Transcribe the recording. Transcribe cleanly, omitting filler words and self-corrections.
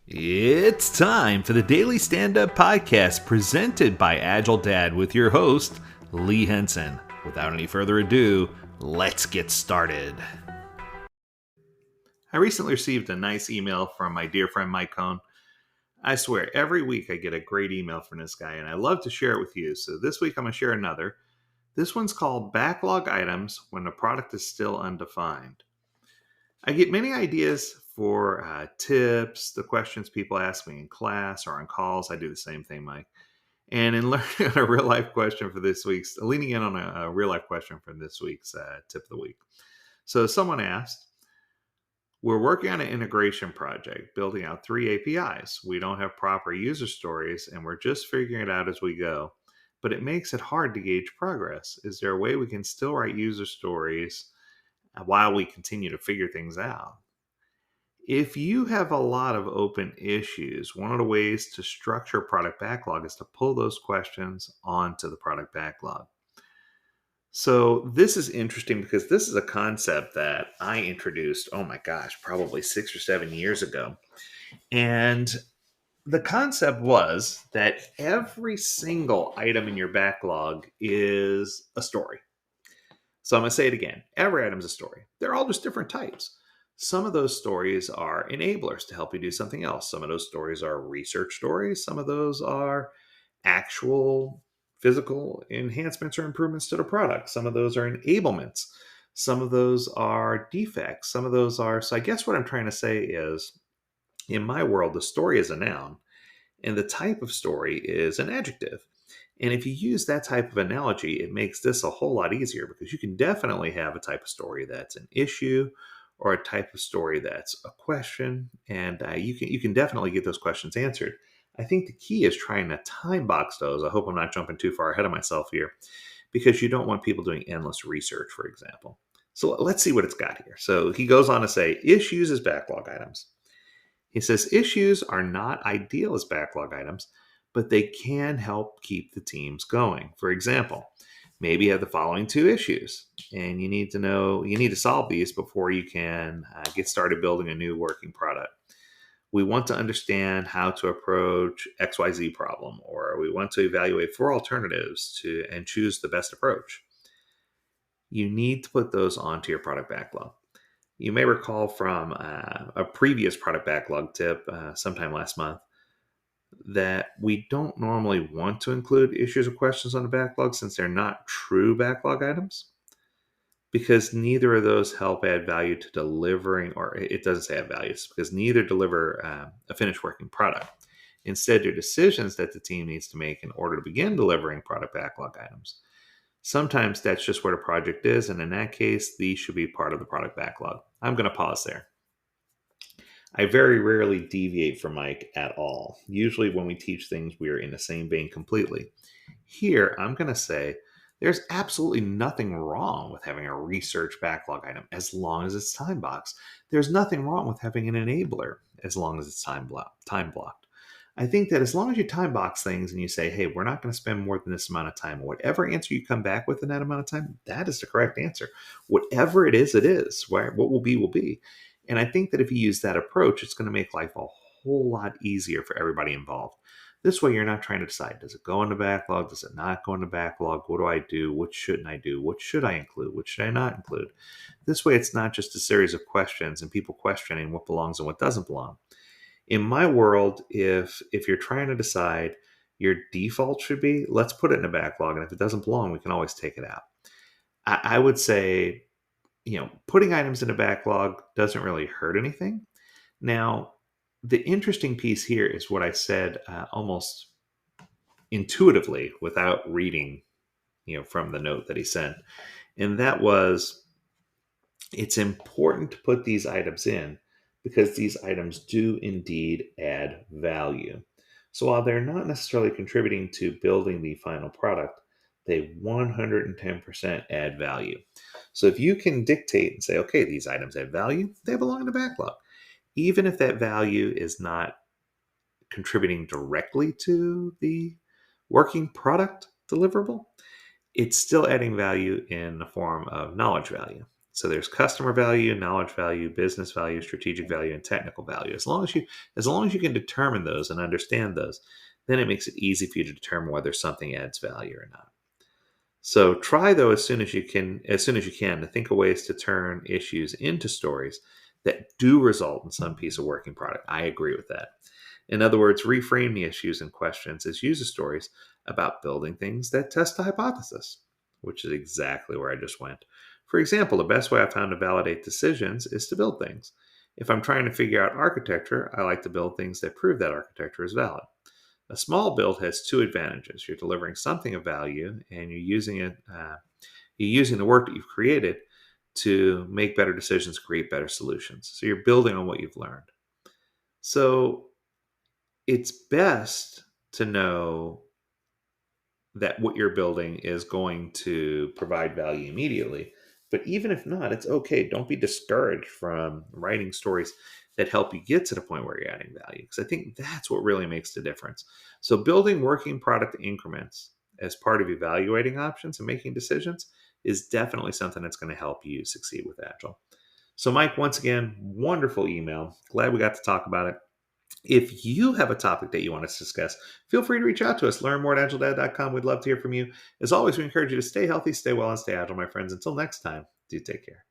It's time for the Daily Stand Up Podcast presented by Agile Dad with your host, Lee Henson. Without any further ado, let's get started. I recently received a nice email from my dear friend Mike Cohn. I swear, every week I get a great email from this guy, and I love to share it with you. So this week I'm going to share another. This one's called Backlog Items When the Product is Still Undefined. I get many ideas for tips, the questions people ask me in class or on calls. I do the same thing, Mike. And in learning a real life question for this week's, leaning in on a real life question from this week's tip of the week. So someone asked, we're working on an integration project, building out 3 APIs. We don't have proper user stories, and we're just figuring it out as we go. But it makes it hard to gauge progress. Is there a way we can still write user stories while we continue to figure things out? If you have a lot of open issues, one of the ways to structure a product backlog is to pull those questions onto the product backlog. So this is interesting because this is a concept that I introduced, oh my gosh, probably 6 or 7 years ago. And the concept was that every single item in your backlog is a story. So I'm going to say it again. Every item is a story. They're all just different types. Some of those stories are enablers to help you do something else. Some of those stories are research stories. Some of those are actual physical enhancements or improvements to the product. Some of those are enablements. Some of those are defects. Some of those are. So I guess what I'm trying to say is, in my world, the story is a noun and the type of story is an adjective. And if you use that type of analogy, it makes this a whole lot easier because you can definitely have a type of story that's an issue or a type of story that's a question, and you can definitely get those questions answered. I think the key is trying to time box those. I hope I'm not jumping too far ahead of myself here because you don't want people doing endless research, for example. So let's see what it's got here. So he goes on to say, issues as backlog items. He says issues are not ideal as backlog items, but they can help keep the teams going. For example, maybe you have the following 2 issues, and you need to solve these before you can get started building a new working product. We want to understand how to approach XYZ problem, or we want to evaluate 4 alternatives and choose the best approach. You need to put those onto your product backlog. You may recall from a previous product backlog tip sometime last month that we don't normally want to include issues or questions on the backlog since they're not true backlog items, because neither of those help add value to delivering, or it doesn't say add values, because neither deliver a finished working product. Instead, they're decisions that the team needs to make in order to begin delivering product backlog items. Sometimes that's just where the project is, and in that case, these should be part of the product backlog. I'm going to pause there. I very rarely deviate from Mike at all. Usually, when we teach things, we are in the same vein completely. Here, I'm going to say there's absolutely nothing wrong with having a research backlog item as long as it's time boxed. There's nothing wrong with having an enabler as long as it's time blocked. I think that as long as you time box things and you say, hey, we're not going to spend more than this amount of time, whatever answer you come back with in that amount of time, that is the correct answer. Whatever it is, it is. What will be, will be. And I think that if you use that approach, it's going to make life a whole lot easier for everybody involved. This way, you're not trying to decide, does it go in the backlog? Does it not go in the backlog? What do I do? What shouldn't I do? What should I include? What should I not include? This way, it's not just a series of questions and people questioning what belongs and what doesn't belong. In my world, if you're trying to decide, your default should be, let's put it in a backlog. And if it doesn't belong, we can always take it out. I would say, putting items in a backlog doesn't really hurt anything. Now, the interesting piece here is what I said almost intuitively without reading, from the note that he sent. And that was, it's important to put these items in because these items do indeed add value. So while they're not necessarily contributing to building the final product, they 110% add value. So if you can dictate and say, okay, these items add value, they belong in the backlog. Even if that value is not contributing directly to the working product deliverable, it's still adding value in the form of knowledge value. So there's customer value, knowledge value, business value, strategic value, and technical value. As long as you can determine those and understand those, then it makes it easy for you to determine whether something adds value or not. So try though as soon as you can to think of ways to turn issues into stories that do result in some piece of working product. I agree with that. In other words, reframe the issues and questions as user stories about building things that test the hypothesis, which is exactly where I just went. For example, the best way I found to validate decisions is to build things. If I'm trying to figure out architecture, I like to build things that prove that architecture is valid. A small build has two advantages. You're delivering something of value, and you're using the work that you've created to make better decisions, create better solutions. So you're building on what you've learned. So it's best to know that what you're building is going to provide value immediately. But even if not, it's okay. Don't be discouraged from writing stories that help you get to the point where you're adding value, because I think that's what really makes the difference. So, building working product increments as part of evaluating options and making decisions is definitely something that's going to help you succeed with Agile. So, Mike, once again, wonderful email. Glad we got to talk about it. If you have a topic that you want us to discuss, feel free to reach out to us. Learn more at agiledad.com. We'd love to hear from you. As always, we encourage you to stay healthy, stay well, and stay agile, my friends. Until next time, do take care.